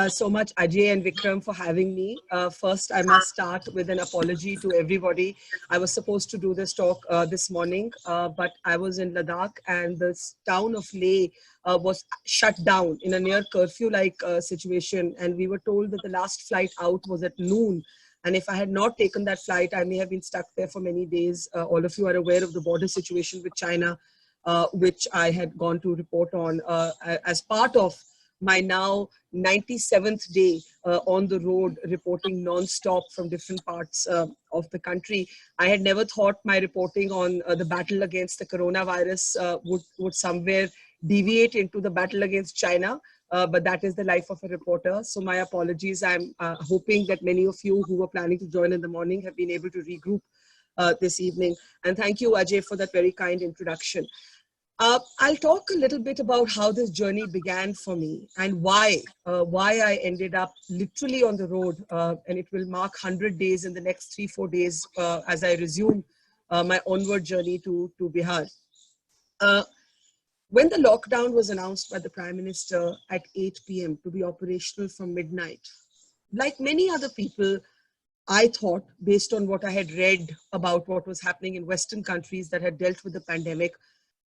so much, Ajay and Vikram, for having me. First, I must start with an apology to everybody. I was supposed to do this talk this morning, but I was in Ladakh and the town of Leh was shut down in a near curfew-like situation. And we were told that the last flight out was at noon. And if I had not taken that flight, I may have been stuck there for many days. All of you are aware of the border situation with China, which I had gone to report on as part of my now 97th day on the road, reporting non-stop from different parts of the country. I had never thought my reporting on the battle against the coronavirus would somewhere deviate into the battle against China. But that is the life of a reporter. So my apologies. I'm hoping that many of you who were planning to join in the morning have been able to regroup this evening. And thank you, Ajay, for that very kind introduction. I'll talk a little bit about how this journey began for me and why I ended up literally on the road, and it will mark 100 days in the next 3-4 days as I resume my onward journey to Bihar. When the lockdown was announced by the Prime Minister at 8 p.m. to be operational from midnight, like many other people, I thought, based on what I had read about what was happening in Western countries that had dealt with the pandemic,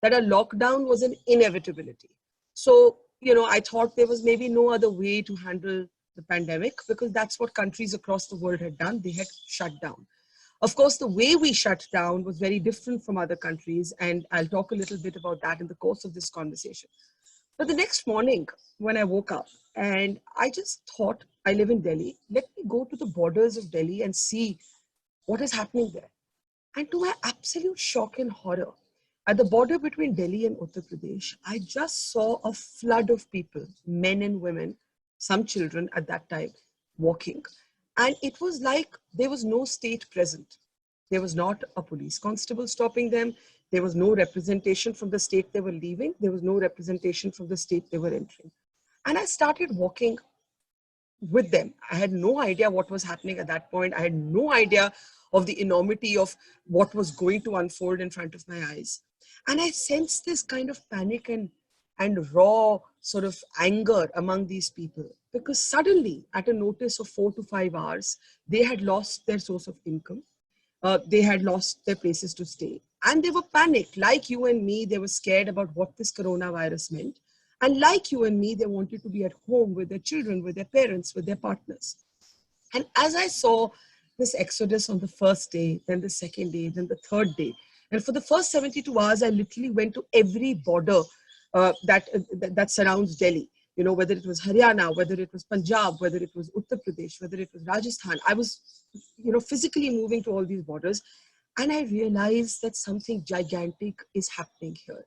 that a lockdown was an inevitability. So, I thought there was maybe no other way to handle the pandemic because that's what countries across the world had done. They had shut down. Of course, the way we shut down was very different from other countries, and I'll talk a little bit about that in the course of this conversation. But the next morning, when I woke up, and I just thought, I live in Delhi, let me go to the borders of Delhi and see what is happening there. And to my absolute shock and horror, at the border between Delhi and Uttar Pradesh, I just saw a flood of people, men and women, some children at that time, walking. And it was like there was no state present. There was not a police constable stopping them. There was no representation from the state they were leaving. There was no representation from the state they were entering. And I started walking with them. I had no idea what was happening at that point. I had no idea of the enormity of what was going to unfold in front of my eyes. And I sensed this kind of panic and raw sort of anger among these people because suddenly, at a notice of 4 to 5 hours, they had lost their source of income. They had lost their places to stay. And they were panicked. Like you and me, they were scared about what this coronavirus meant. And like you and me, they wanted to be at home with their children, with their parents, with their partners. And as I saw this exodus on the first day, then the second day, then the third day, and for the first 72 hours, I literally went to every border that surrounds Delhi. Whether it was Haryana, whether it was Punjab, whether it was Uttar Pradesh, whether it was Rajasthan. I was, physically moving to all these borders. And I realized that something gigantic is happening here.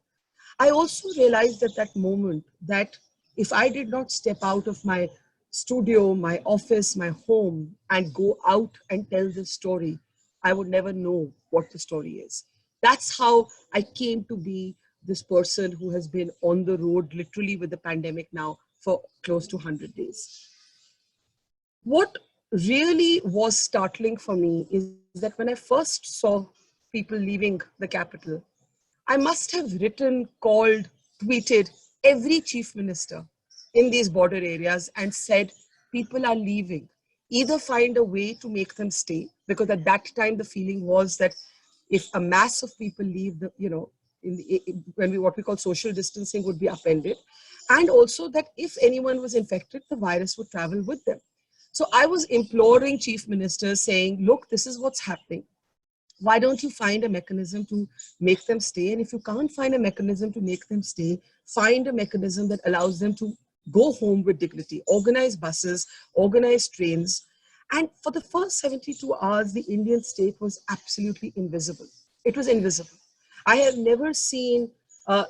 I also realized at that moment that if I did not step out of my studio, my office, my home, and go out and tell this story, I would never know what the story is. That's how I came to be this person who has been on the road literally with the pandemic now for close to 100 days. What really was startling for me is that when I first saw people leaving the capital, I must have written, called, tweeted every chief minister in these border areas and said, people are leaving. Either find a way to make them stay, because at that time the feeling was that if a mass of people leave, what we call social distancing would be upended. And also that if anyone was infected, the virus would travel with them. So I was imploring chief ministers saying, look, this is what's happening. Why don't you find a mechanism to make them stay? And if you can't find a mechanism to make them stay, find a mechanism that allows them to go home with dignity, organize buses, organize trains. And for the first 72 hours, the Indian state was absolutely invisible. It was invisible. I have never seen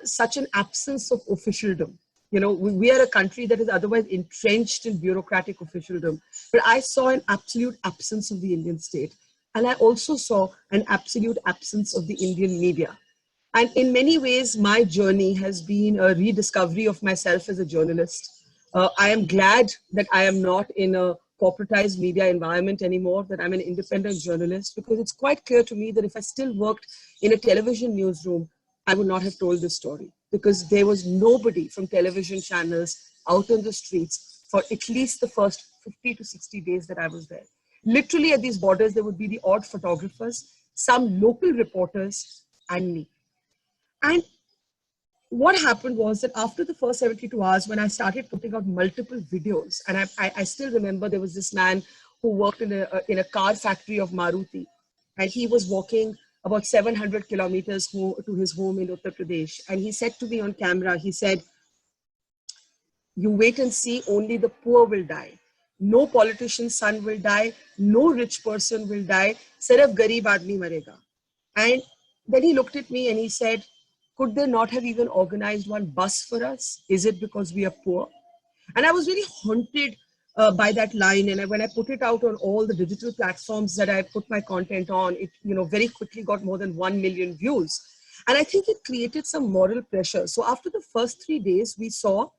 such an absence of officialdom. We are a country that is otherwise entrenched in bureaucratic officialdom. But I saw an absolute absence of the Indian state. And I also saw an absolute absence of the Indian media. And in many ways, my journey has been a rediscovery of myself as a journalist. I am glad that I am not in a corporatized media environment anymore, that I'm an independent journalist, because it's quite clear to me that if I still worked in a television newsroom, I would not have told this story, because there was nobody from television channels out on the streets for at least the first 50 to 60 days that I was there. Literally at these borders, there would be the odd photographers, some local reporters, and me. And what happened was that after the first 72 hours, when I started putting out multiple videos, and I still remember there was this man who worked in a car factory of Maruti, and he was walking about 700 kilometers to his home in Uttar Pradesh. And he said to me on camera, he said, "You wait and see, only the poor will die. No politician's son will die. No rich person will die. Sirf garib aadmi marega." And then he looked at me and he said, "Could they not have even organized one bus for us? Is it because we are poor?" And I was really haunted by that line. And when I put it out on all the digital platforms that I put my content on, it very quickly got more than 1 million views. And I think it created some moral pressure. So after the first 3 days, we saw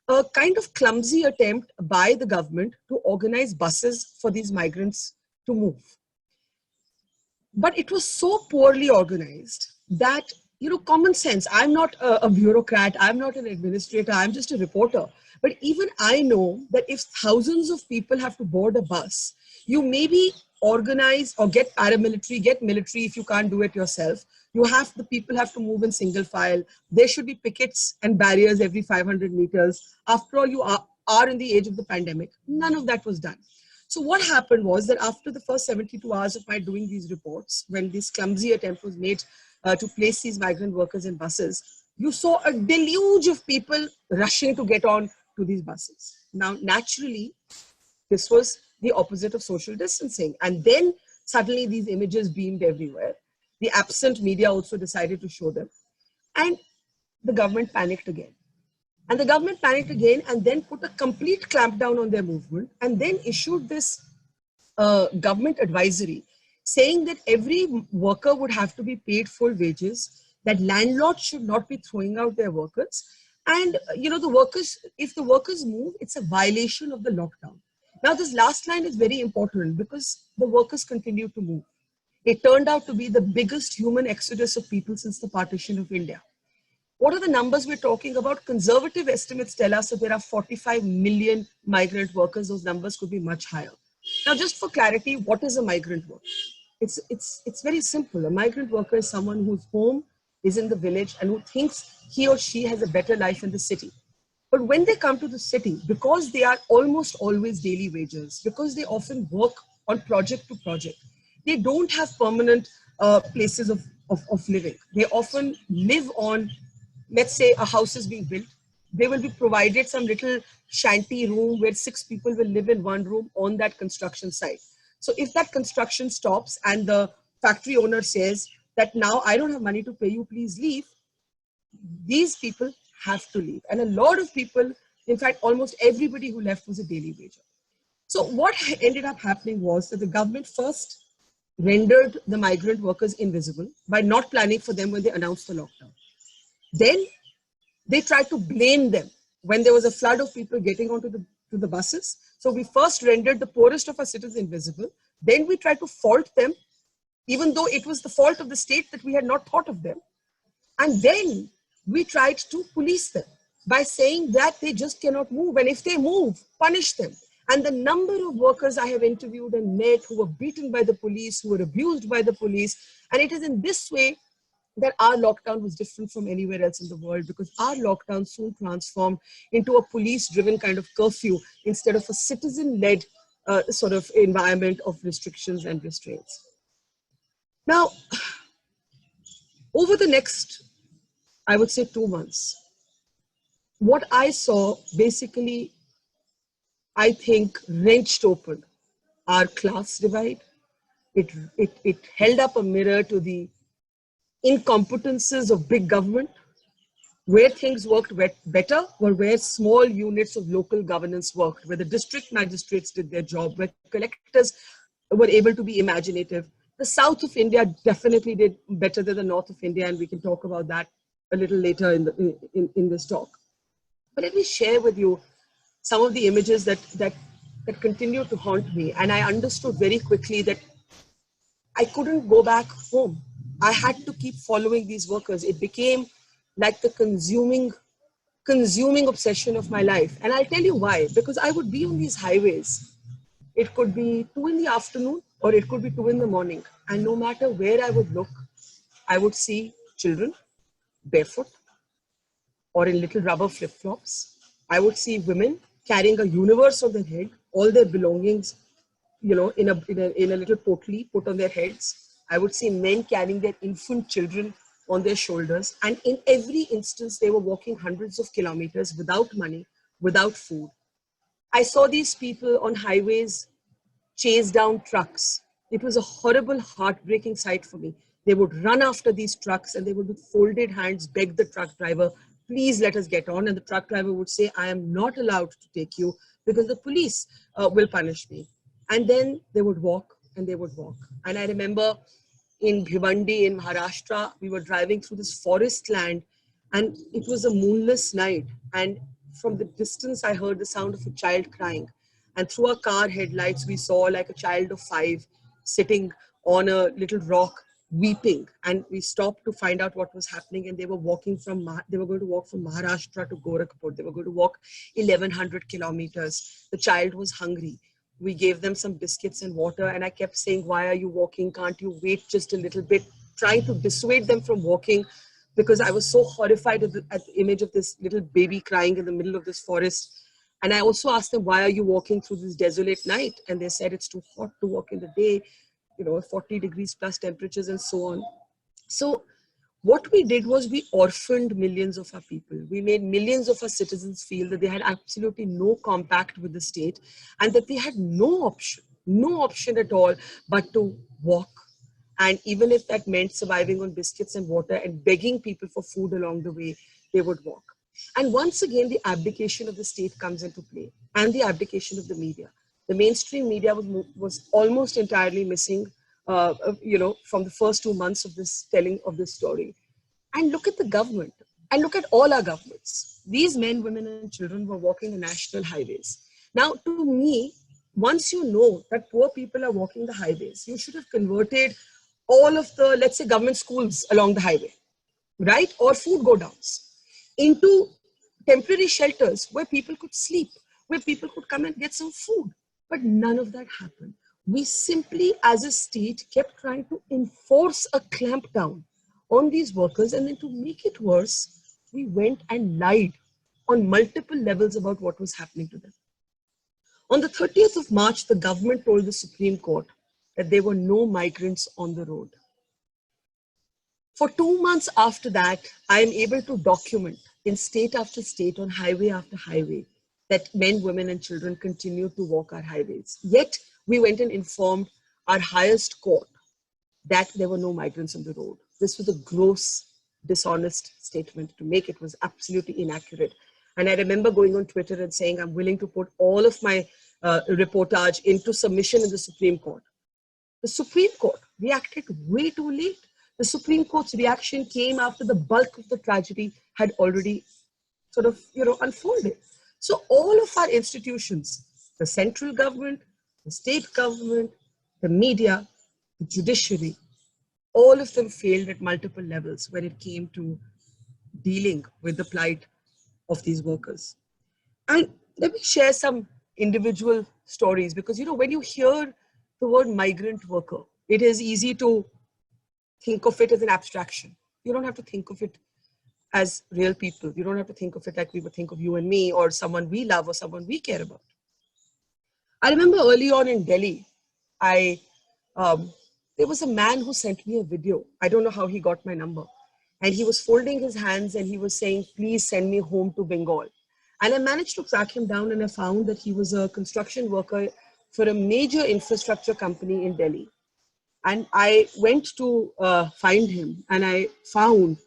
a kind of clumsy attempt by the government to organize buses for these migrants to move. But it was so poorly organized that, common sense, I'm not a bureaucrat, I'm not an administrator, I'm just a reporter. But even I know that if thousands of people have to board a bus, you maybe organize or get paramilitary, get military if you can't do it yourself. The people have to move in single file. There should be pickets and barriers every 500 meters. After all, you are in the age of the pandemic. None of that was done. So what happened was that after the first 72 hours of my doing these reports, when this clumsy attempt was made to place these migrant workers in buses, you saw a deluge of people rushing to get on to these buses. Now, naturally, this was the opposite of social distancing. And then suddenly these images beamed everywhere. The absent media also decided to show them. And the government panicked again. And the government panicked again and then put a complete clampdown on their movement and then issued this government advisory saying that every worker would have to be paid full wages, that landlords should not be throwing out their workers. And, if the workers move, it's a violation of the lockdown. Now, this last line is very important because the workers continue to move. It turned out to be the biggest human exodus of people since the partition of India. What are the numbers we're talking about? Conservative estimates tell us that there are 45 million migrant workers. Those numbers could be much higher. Now, just for clarity, what is a migrant worker? It's very simple. A migrant worker is someone whose home is in the village and who thinks he or she has a better life in the city. But when they come to the city, because they are almost always daily wages, because they often work on project to project, they don't have permanent places of living. They often live on, let's say a house is being built. They will be provided some little shanty room where 6 people will live in one room on that construction site. So if that construction stops and the factory owner says that now I don't have money to pay you, please leave, these people have to leave. And a lot of people, in fact, almost everybody who left was a daily wager. So what ended up happening was that the government first rendered the migrant workers invisible by not planning for them when they announced the lockdown. Then they tried to blame them when there was a flood of people getting onto the buses. So we first rendered the poorest of our citizens invisible. Then we tried to fault them, even though it was the fault of the state that we had not thought of them. And then we tried to police them by saying that they just cannot move. And if they move, punish them. And the number of workers I have interviewed and met who were beaten by the police, who were abused by the police. And it is in this way that our lockdown was different from anywhere else in the world, because our lockdown soon transformed into a police-driven kind of curfew instead of a citizen-led sort of environment of restrictions and restraints. Now, over the next, I would say 2 months, what I saw basically, I think, wrenched open our class divide. It held up a mirror to the incompetences of big government. Where things worked better were where small units of local governance worked, where the district magistrates did their job, where collectors were able to be imaginative. The south of India definitely did better than the north of India, and we can talk about that a little later in this talk. But let me share with you some of the images that continue to haunt me. And I understood very quickly that I couldn't go back home. I had to keep following these workers. It became like the consuming consuming obsession of my life. And I'll tell you why. Because I would be on these highways. It could be 2 in the afternoon or it could be 2 in the morning. And no matter where I would look, I would see children barefoot or in little rubber flip-flops. I would see women carrying a universe on their head, all their belongings, in a little potli put on their heads. I would see men carrying their infant children on their shoulders. And in every instance, they were walking hundreds of kilometers without money, without food. I saw these people on highways chase down trucks. It was a horrible, heartbreaking sight for me. They would run after these trucks and they would, with folded hands, beg the truck driver, please let us get on. And the truck driver would say, I am not allowed to take you because the police will punish me. And then they would walk and they would walk. And I remember in Bhiwandi in Maharashtra, we were driving through this forest land and it was a moonless night. And from the distance, I heard the sound of a child crying. And through our car headlights, we saw like a child of 5 sitting on a little rock, weeping. And we stopped to find out what was happening. And they were going to walk from Maharashtra to Gorakhpur. They were going to walk 1100 kilometers. The child was hungry. We gave them some biscuits and water. And I kept saying, why are you walking? Can't you wait just a little bit? Trying to dissuade them from walking because I was so horrified at the image of this little baby crying in the middle of this forest. And I also asked them, why are you walking through this desolate night? And they said, it's too hot to walk in the day, 40 degrees plus temperatures and so on. So what we did was we orphaned millions of our people. We made millions of our citizens feel that they had absolutely no compact with the state and that they had no option at all but to walk. And even if that meant surviving on biscuits and water and begging people for food along the way, they would walk. And once again, the abdication of the state comes into play and the abdication of the media. The mainstream media was almost entirely missing, from the first 2 months of this telling of this story. And look at the government and look at all our governments. These men, women, and children were walking the national highways. Now, to me, once you know that poor people are walking the highways, you should have converted all of the, let's say, government schools along the highway, right? Or food go downs into temporary shelters where people could sleep, where people could come and get some food. But none of that happened. We simply, as a state, kept trying to enforce a clampdown on these workers. And then to make it worse, we went and lied on multiple levels about what was happening to them. On the 30th of March, the government told the Supreme Court that there were no migrants on the road. For 2 months after that, I am able to document in state after state, on highway after highway, that men, women, and children continue to walk our highways. Yet, we went and informed our highest court that there were no migrants on the road. This was a gross, dishonest statement to make. It was absolutely inaccurate. And I remember going on Twitter and saying, I'm willing to put all of my reportage into submission in the Supreme Court. The Supreme Court reacted way too late. The Supreme Court's reaction came after the bulk of the tragedy had already unfolded. So all of our institutions, the central government, the state government, the media, the judiciary, all of them failed at multiple levels when it came to dealing with the plight of these workers. And let me share some individual stories because, when you hear the word migrant worker, it is easy to think of it as an abstraction. You don't have to think of it as real people. You don't have to think of it like we would think of you and me or someone we love or someone we care about. I remember early on in Delhi, there was a man who sent me a video. I don't know how he got my number. And he was folding his hands and he was saying, please send me home to Bengal. And I managed to track him down and I found that he was a construction worker for a major infrastructure company in Delhi. And I went to find him and I found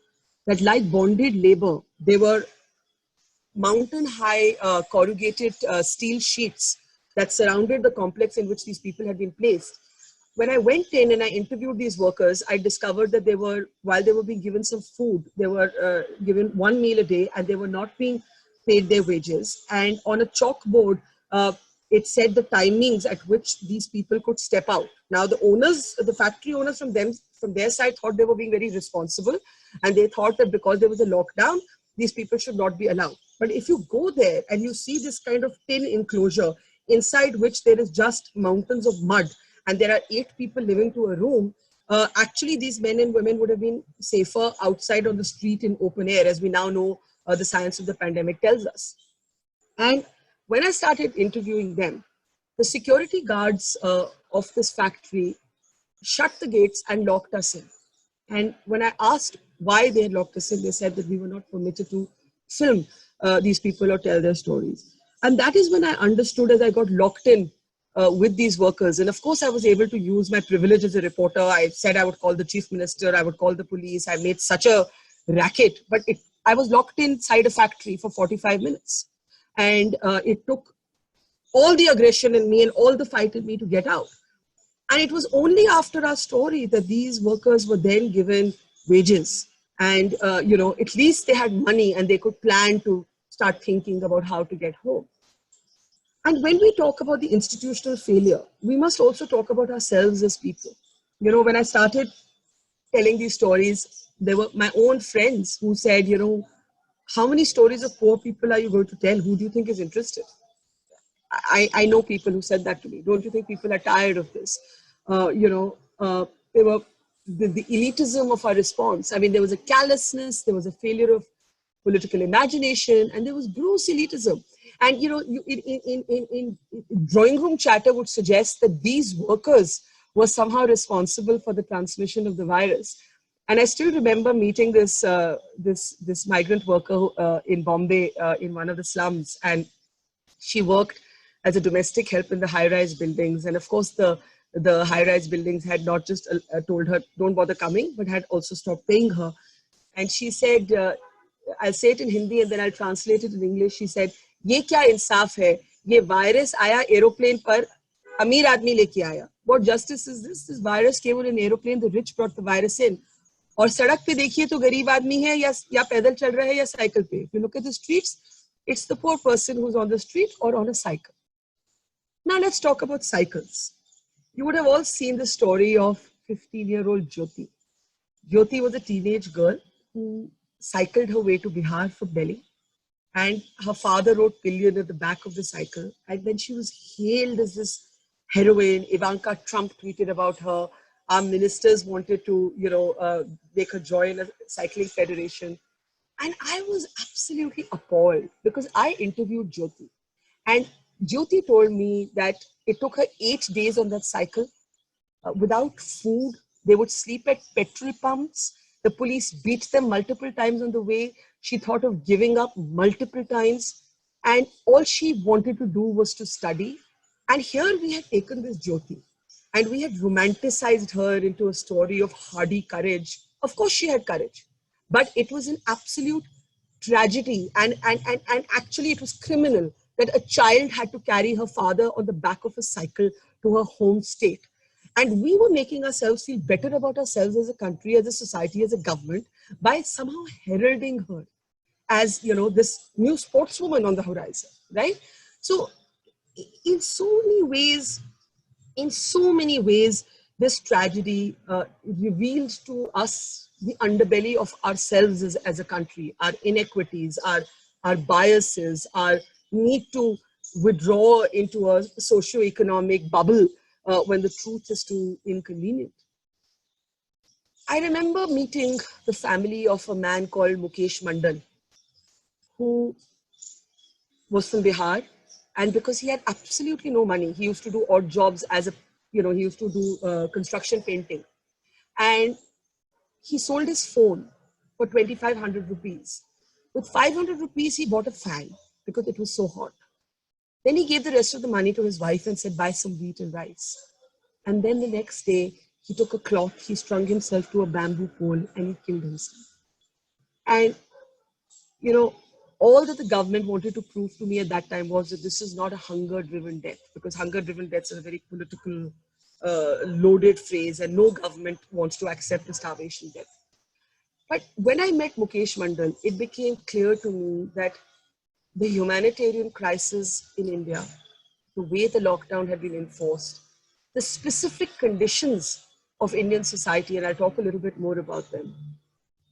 that like bonded labor, they were mountain high corrugated steel sheets that surrounded the complex in which these people had been placed. When I went in and I interviewed these workers, I discovered that while they were being given some food, they were given 1 meal a day and they were not being paid their wages. And on a chalkboard, it said the timings at which these people could step out. Now the factory owners from their side thought they were being very responsible. And they thought that because there was a lockdown, these people should not be allowed. But if you go there and you see this kind of tin enclosure inside which there is just mountains of mud and there are 8 people living to a room, actually these men and women would have been safer outside on the street in open air, as we now know the science of the pandemic tells us. And when I started interviewing them, the security guards of this factory shut the gates and locked us in. And when I asked why they had locked us in, they said that we were not permitted to film these people or tell their stories. And that is when I understood, as I got locked in with these workers. And of course, I was able to use my privilege as a reporter. I said I would call the chief minister, I would call the police. I made such a racket, but I was locked inside a factory for 45 minutes. And it took all the aggression in me and all the fight in me to get out. And it was only after our story that these workers were then given wages. And, at least they had money and they could plan to start thinking about how to get home. And when we talk about the institutional failure, we must also talk about ourselves as people. When I started telling these stories, there were my own friends who said, how many stories of poor people are you going to tell? Who do you think is interested? I know people who said that to me. Don't you think people are tired of this? There were the elitism of our response. I mean, there was a callousness, there was a failure of political imagination, and there was gross elitism. And, in drawing room chatter would suggest that these workers were somehow responsible for the transmission of the virus. And I still remember meeting this migrant worker in Bombay in one of the slums, and she worked as a domestic help in the high-rise buildings. And of course, the high-rise buildings had not just told her, don't bother coming, but had also stopped paying her. And she said, I'll say it in Hindi and then I'll translate it in English. She said, "Ye kya insaf hai? Ye virus aaya aeroplane par, amir aadmi leke aaya." What justice is this? This virus came on an aeroplane. The rich brought the virus in. और सड़क पे देखिए तो गरीब आदमी है या पैदल चल रहा है या साइकिल पे. If you look at the streets, it's the poor person who's on the street or on a cycle. Now let's talk about cycles. You would have all seen the story of 15-year-old Jyoti. Jyoti was a teenage girl who cycled her way to Bihar for Delhi, and her father wrote "Pillion" at the back of the cycle. And then she was hailed as this heroine. Ivanka Trump tweeted about her. Our ministers wanted to, make her join a cycling federation. And I was absolutely appalled because I interviewed Jyoti. And Jyoti told me that it took her 8 days on that cycle without food. They would sleep at petrol pumps. The police beat them multiple times on the way. She thought of giving up multiple times. And all she wanted to do was to study. And here we had taken this Jyoti and we had romanticized her into a story of hardy courage. Of course, she had courage, but it was an absolute tragedy. And actually, it was criminal that a child had to carry her father on the back of a cycle to her home state. And we were making ourselves feel better about ourselves as a country, as a society, as a government, by somehow heralding her as, this new sportswoman on the horizon, right? So in so many ways, this tragedy revealed to us the underbelly of ourselves as a country, our inequities, our biases, our need to withdraw into a socio-economic bubble when the truth is too inconvenient. I remember meeting the family of a man called Mukesh Mandal, who was from Bihar. And because he had absolutely no money, he used to do odd jobs as he used to do construction painting. And he sold his phone for 2,500 rupees. With 500 rupees, he bought a fan because it was so hot. Then he gave the rest of the money to his wife and said, buy some wheat and rice. And then the next day, he took a cloth, he strung himself to a bamboo pole and he killed himself. And, all that the government wanted to prove to me at that time was that this is not a hunger-driven death, because hunger-driven deaths are a very political, loaded phrase, and no government wants to accept a starvation death. But when I met Mukesh Mandal, it became clear to me that the humanitarian crisis in India, the way the lockdown had been enforced, the specific conditions of Indian society, and I'll talk a little bit more about them,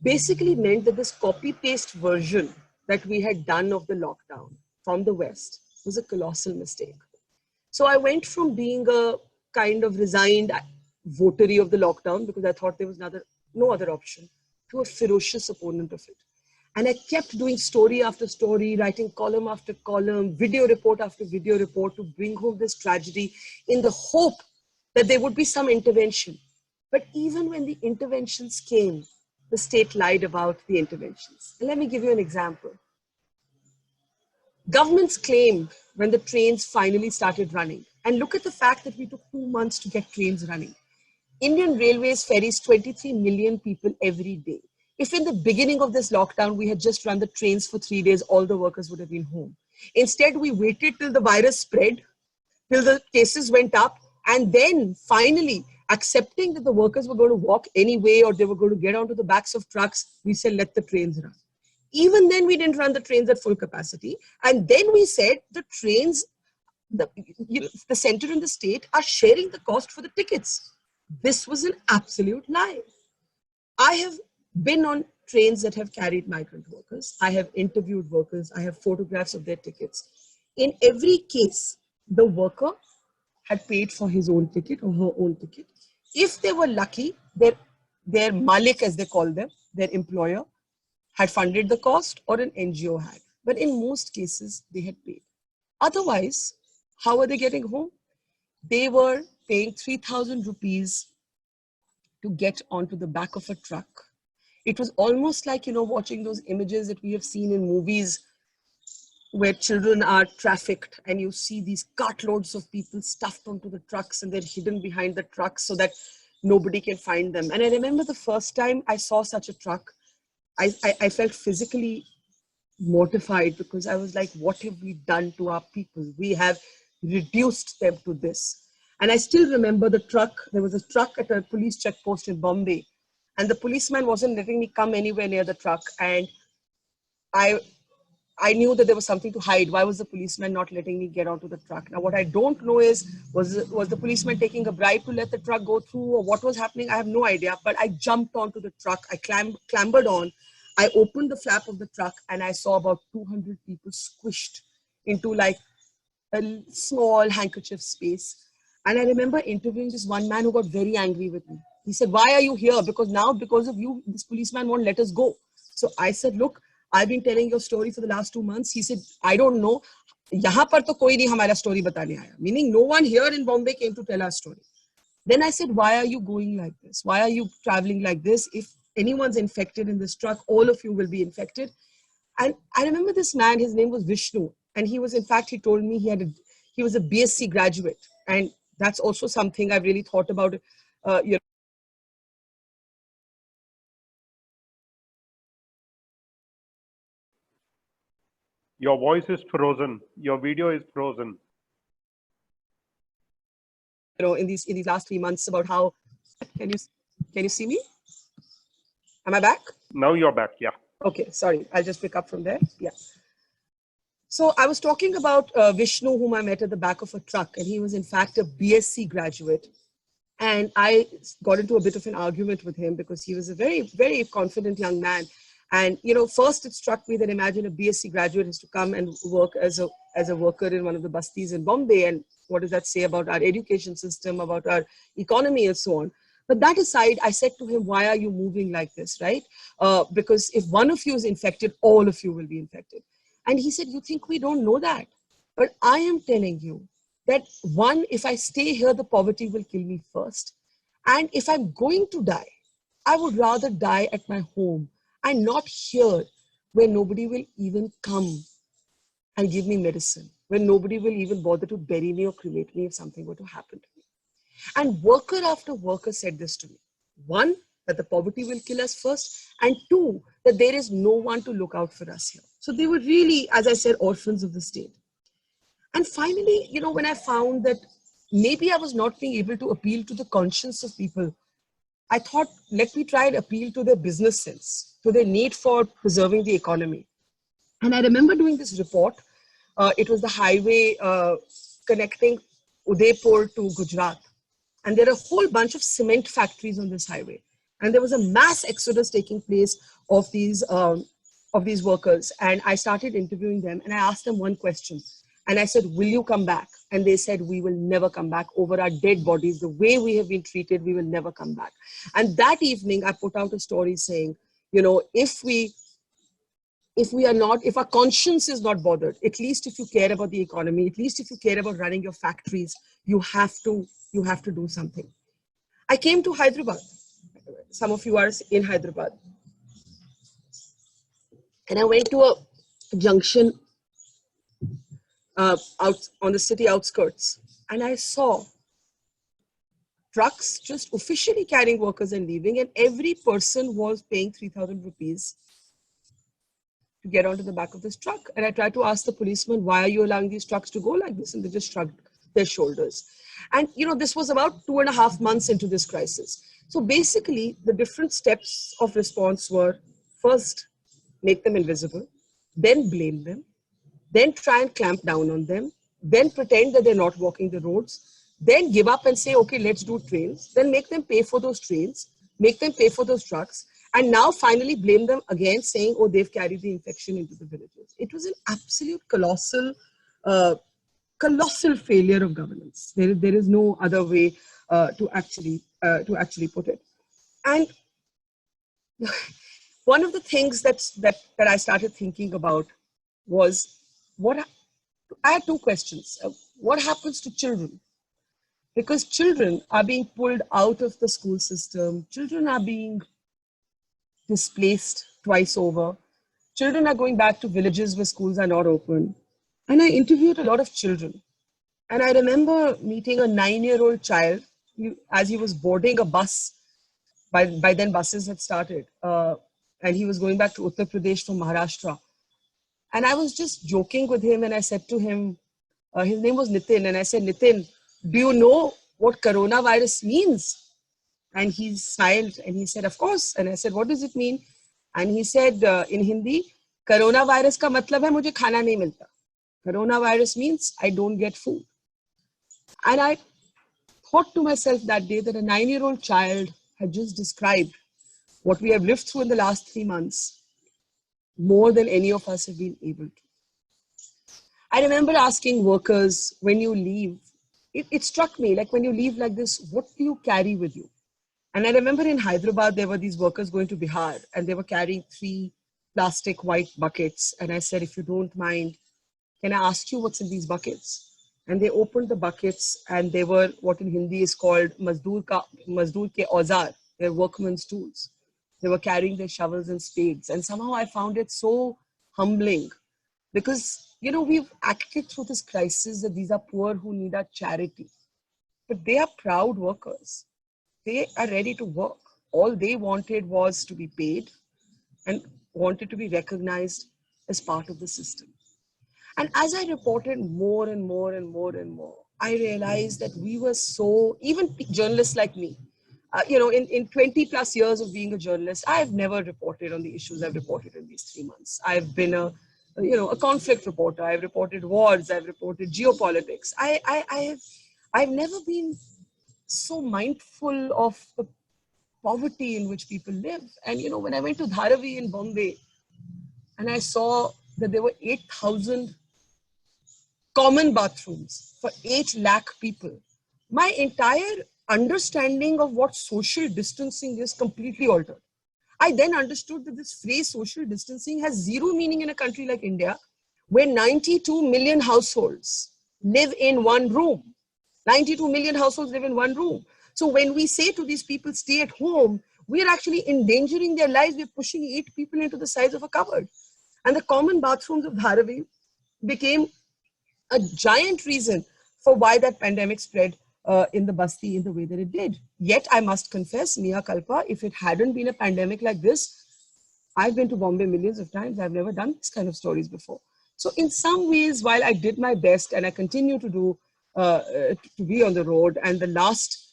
basically meant that this copy-paste version that we had done of the lockdown from the West was a colossal mistake. So I went from being a kind of resigned votary of the lockdown because I thought there was no other option, to a ferocious opponent of it. And I kept doing story after story, writing column after column, video report after video report to bring home this tragedy in the hope that there would be some intervention. But even when the interventions came, the state lied about the interventions. And let me give you an example. Governments claimed when the trains finally started running, and look at the fact that we took 2 months to get trains running. Indian Railways ferries 23 million people every day. If in the beginning of this lockdown, we had just run the trains for 3 days, all the workers would have been home. Instead, we waited till the virus spread, till the cases went up, and then finally, accepting that the workers were going to walk anyway or they were going to get onto the backs of trucks, we said, let the trains run. Even then, we didn't run the trains at full capacity. And then we said the trains, the center and the state are sharing the cost for the tickets. This was an absolute lie. I have been on trains that have carried migrant workers. I have interviewed workers. I have photographs of their tickets. In every case, the worker had paid for his own ticket or her own ticket. If they were lucky, their malik, as they call them, their employer, had funded the cost or an NGO had. But in most cases, they had paid. Otherwise, how are they getting home? They were paying 3,000 rupees to get onto the back of a truck. It was almost like, watching those images that we have seen in movies where children are trafficked and you see these cartloads of people stuffed onto the trucks and they're hidden behind the trucks so that nobody can find them. And I remember the first time I saw such a truck, I felt physically mortified because I was like, what have we done to our people? We have reduced them to this. And I still remember the truck. There was a truck at a police checkpost in Bombay, and the policeman wasn't letting me come anywhere near the truck. And I knew that there was something to hide. Why was the policeman not letting me get onto the truck? Now, what I don't know is, was the policeman taking a bribe to let the truck go through, or what was happening? I have no idea. But I jumped onto the truck. I clambered on. I opened the flap of the truck and I saw about 200 people squished into like a small handkerchief space. And I remember interviewing this one man who got very angry with me. He said, why are you here? Because of you, this policeman won't let us go. So I said, look, I've been telling your story for the last 2 months. He said, I don't know. Yahan par to koi nahi hamara story batane aaya. Meaning no one here in Bombay came to tell our story. Then I said, why are you going like this? Why are you traveling like this? If anyone's infected in this truck, all of you will be infected. And I remember this man, his name was Vishnu. And he was, in fact, he told me he was a BSc graduate. And that's also something I've really thought about. Your voice is frozen. Your video is frozen. In these last 3 months, about how, can you see me? Am I back? Now you're back, yeah. Okay, sorry. I'll just pick up from there. Yeah. So I was talking about Vishnu, whom I met at the back of a truck, and he was in fact a BSc graduate. And I got into a bit of an argument with him because he was a very, very confident young man. And, first it struck me that imagine a BSc graduate has to come and work as a worker in one of the bastis in Bombay. And what does that say about our education system, about our economy and so on? But that aside, I said to him, why are you moving like this, right? Because if one of you is infected, all of you will be infected. And he said, you think we don't know that? But I am telling you that one, if I stay here, the poverty will kill me first. And if I'm going to die, I would rather die at my home and not here where nobody will even come and give me medicine, where nobody will even bother to bury me or cremate me if something were to happen to me. And worker after worker said this to me. One, that the poverty will kill us first, and two, that there is no one to look out for us here. So they were really, as I said, orphans of the state. And finally, when I found that maybe I was not being able to appeal to the conscience of people, I thought, let me try and appeal to their business sense, to their need for preserving the economy. And I remember doing this report. It was the highway connecting Udaipur to Gujarat. And there are a whole bunch of cement factories on this highway. And there was a mass exodus taking place of these of these workers, and I started interviewing them, and I asked them one question. And I said, will you come back? And they said, we will never come back. Over our dead bodies, the way we have been treated, we will never come back. And that evening, I put out a story saying, you know, if our conscience is not bothered, at least if you care about the economy, at least if you care about running your factories, you have to do something. I came to Hyderabad. Some of you are in Hyderabad. And I went to a junction out on the city outskirts, and I saw trucks just officially carrying workers and leaving, and every person was paying 3,000 rupees to get onto the back of this truck. And I tried to ask the policeman, why are you allowing these trucks to go like this? And they just shrugged their shoulders. And you know, this was about 2.5 months into this crisis. So basically, the different steps of response were: first, make them invisible, then blame them, then try and clamp down on them, then pretend that they're not walking the roads, then give up and say, okay, let's do trains, then make them pay for those trains, make them pay for those trucks, and now finally blame them again, saying, oh, they've carried the infection into the villages. It was an absolute colossal failure of governance. There is no other way to actually put it. And one of the things that I started thinking about was, I had two questions. What happens to children? Because children are being pulled out of the school system. Children are being displaced twice over. Children are going back to villages where schools are not open. And I interviewed a lot of children. And I remember meeting a 9-year-old child as he was boarding a bus. By then buses had started. And he was going back to Uttar Pradesh from Maharashtra. And I was just joking with him, and I said to him, his name was Nitin, and I said, Nitin, do you know what coronavirus means? And he smiled and he said, of course. And I said, what does it mean? And he said in Hindi, coronavirus ka matlab hai mujhe khana nahi milta. Coronavirus means I don't get food. And I thought to myself that day that a 9-year-old child had just described what we have lived through in the last 3 months more than any of us have been able to. I remember asking workers, when you leave, it struck me, like when you leave like this, what do you carry with you? And I remember in Hyderabad, there were these workers going to Bihar, and they were carrying 3 plastic white buckets. And I said, if you don't mind, can I ask you what's in these buckets? And they opened the buckets, and they were what in Hindi is called mazdoor ke auzar, their workmen's tools. They were carrying their shovels and spades. And somehow I found it so humbling, because, you know, we've acted through this crisis that these are poor who need our charity. But they are proud workers. They are ready to work. All they wanted was to be paid and wanted to be recognized as part of the system. And as I reported more and more and more and more, I realized that we were so, even journalists like me, you know, in 20 plus years of being a journalist, I've never reported on the issues I've reported in these 3 months. I've been a conflict reporter. I've reported wars. I've reported geopolitics. I've never been so mindful of the poverty in which people live. And, you know, when I went to Dharavi in Bombay and I saw that there were 8,000 common bathrooms for 8 lakh people, my entire understanding of what social distancing is completely altered. I then understood that this phrase social distancing has zero meaning in a country like India, where 92 million households live in one room. 92 million households live in one room. So when we say to these people, stay at home, we are actually endangering their lives. We're pushing 8 people into the size of a cupboard. And the common bathrooms of Dharavi became a giant reason for why that pandemic spread in the Basti in the way that it did. Yet I must confess, Mea Culpa, if it hadn't been a pandemic like this, I've been to Bombay millions of times. I've never done this kind of stories before. So in some ways, while I did my best and I continue to do, to be on the road, and the last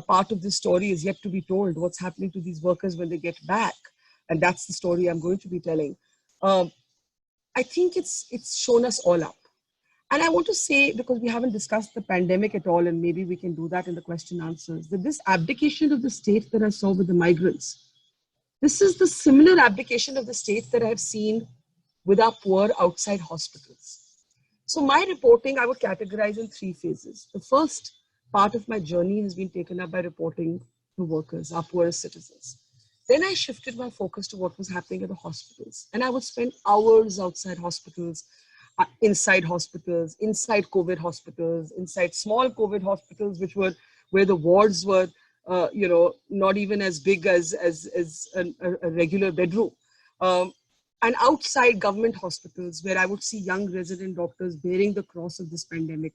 part of this story is yet to be told, what's happening to these workers when they get back. And that's the story I'm going to be telling. I think it's shown us all up. And I want to say, because we haven't discussed the pandemic at all, and maybe we can do that in the question answers, that this abdication of the state that I saw with the migrants, This is the similar abdication of the state that I have seen with our poor outside hospitals. So my reporting, I would categorize in 3 phases. The first part of my journey has been taken up by reporting the workers, our poorest citizens. Then I shifted my focus to what was happening at the hospitals. And I would spend hours outside hospitals, inside hospitals, inside COVID hospitals, inside small COVID hospitals, which were where the wards were, not even as big as a regular bedroom. And outside government hospitals, where I would see young resident doctors bearing the cross of this pandemic,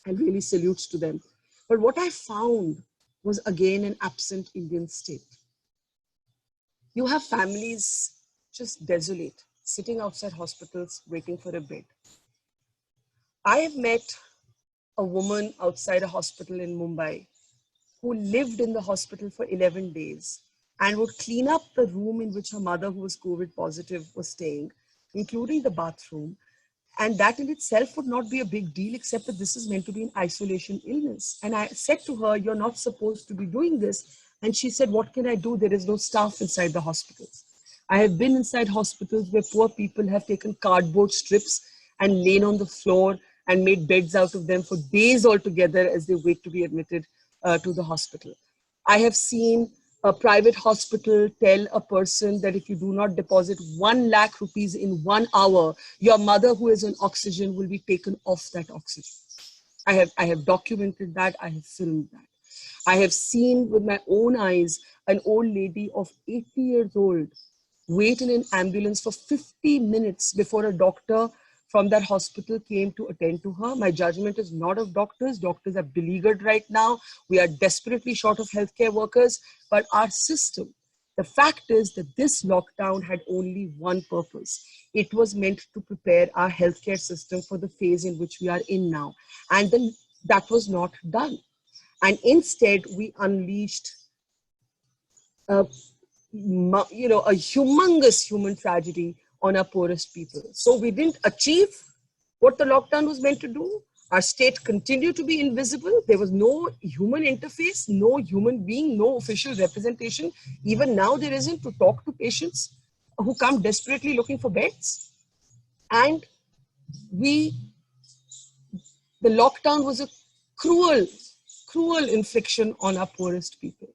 and really salutes to them. But what I found was again an absent Indian state. You have families just desolate, sitting outside hospitals, waiting for a bed. I have met a woman outside a hospital in Mumbai who lived in the hospital for 11 days and would clean up the room in which her mother, who was COVID positive, was staying, including the bathroom. And that in itself would not be a big deal, except that this is meant to be an isolation illness. And I said to her, you're not supposed to be doing this. And she said, what can I do? There is no staff inside the hospitals. I have been inside hospitals where poor people have taken cardboard strips and lain on the floor and made beds out of them for days altogether as they wait to be admitted to the hospital. I have seen a private hospital tell a person that if you do not deposit 1 lakh rupees in 1 hour, your mother who is on oxygen will be taken off that oxygen. I have documented that. I have filmed that. I have seen with my own eyes an old lady of 80 years old wait in an ambulance for 50 minutes before a doctor from that hospital came to attend to her. My judgment is not of doctors. Doctors are beleaguered right now. We are desperately short of healthcare workers. But our system, the fact is that this lockdown had only one purpose. It was meant to prepare our healthcare system for the phase in which we are in now. And then that was not done. And instead, we unleashed a humongous human tragedy on our poorest people. So we didn't achieve what the lockdown was meant to do. Our state continued to be invisible. There was no human interface, no human being, no official representation. Even now there isn't to talk to patients who come desperately looking for beds. And the lockdown was a cruel infliction on our poorest people.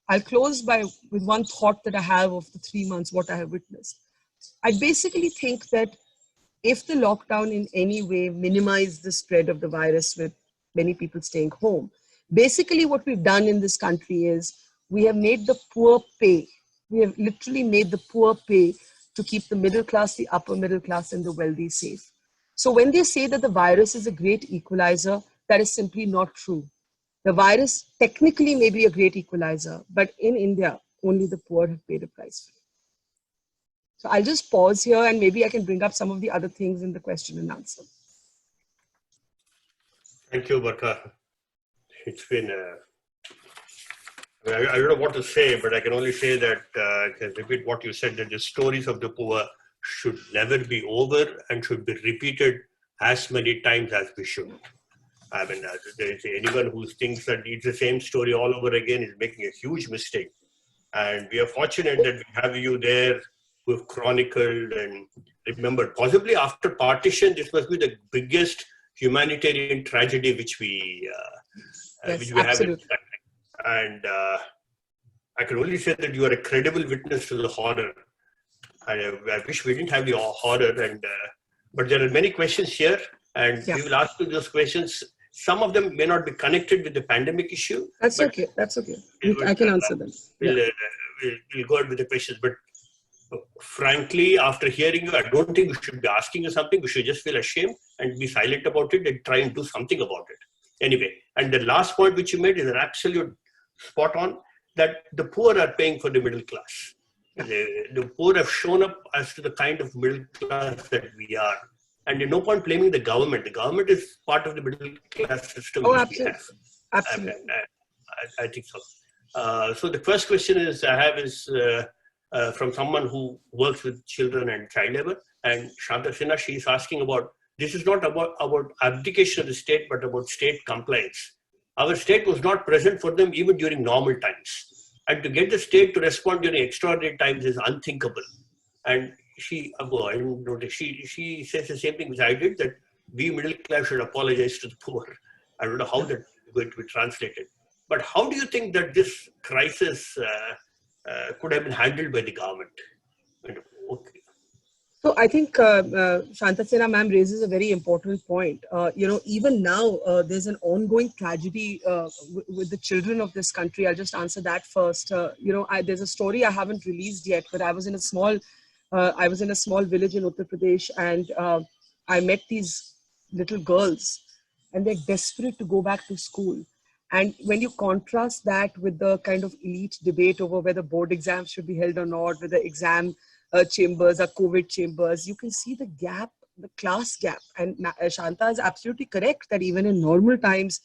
I'll close with one thought that I have of the 3 months, what I have witnessed. I basically think that if the lockdown in any way minimized the spread of the virus with many people staying home, basically what we've done in this country is we have made the poor pay. We have literally made the poor pay to keep the middle class, the upper middle class, and the wealthy safe. So when they say that the virus is a great equalizer, that is simply not true. The virus technically may be a great equalizer, but in India, only the poor have paid a price for it. So I'll just pause here and maybe I can bring up some of the other things in the question and answer. Thank you, Barkha. It's been, I don't know what to say, but I can only say that, I can repeat what you said, that the stories of the poor should never be over and should be repeated as many times as we should. I mean, anyone who thinks that it's the same story all over again is making a huge mistake. And we are fortunate that we have you there who have chronicled and remembered. Possibly after partition, this must be the biggest humanitarian tragedy which we have in the country. And I can only say that you are a credible witness to the horror. I wish we didn't have the horror, but there are many questions here, and we will ask you those questions. Some of them may not be connected with the pandemic issue. That's okay. That's okay. I can answer them. We'll go ahead with the questions. But frankly, after hearing you, I don't think we should be asking you something. We should just feel ashamed and be silent about it and try and do something about it. Anyway, and the last point which you made is an absolute spot on, that the poor are paying for the middle class. The poor have shown up as to the kind of middle class that we are. And there's no point blaming the government. The government is part of the middle class system. Oh, absolutely. Absolutely. I think so. So the first question I have is from someone who works with children and child labor. And Shanta Sinha, she's asking about, this is not about abdication of the state, but about state compliance. our state was not present for them even during normal times. And to get the state to respond during extraordinary times is unthinkable. And she says the same thing which I did, that we middle class should apologize to the poor. I don't know how that is going to be translated. But how do you think that this crisis could have been handled by the government? Okay. So I think Shantasena ma'am raises a very important point. Even now, there's an ongoing tragedy with the children of this country. I'll just answer that first. There's a story I haven't released yet, but I was in a small village in Uttar Pradesh, and I met these little girls, and they're desperate to go back to school. And when you contrast that with the kind of elite debate over whether board exams should be held or not, whether exam chambers are COVID chambers, you can see the gap, the class gap. And Shanta is absolutely correct that even in normal times,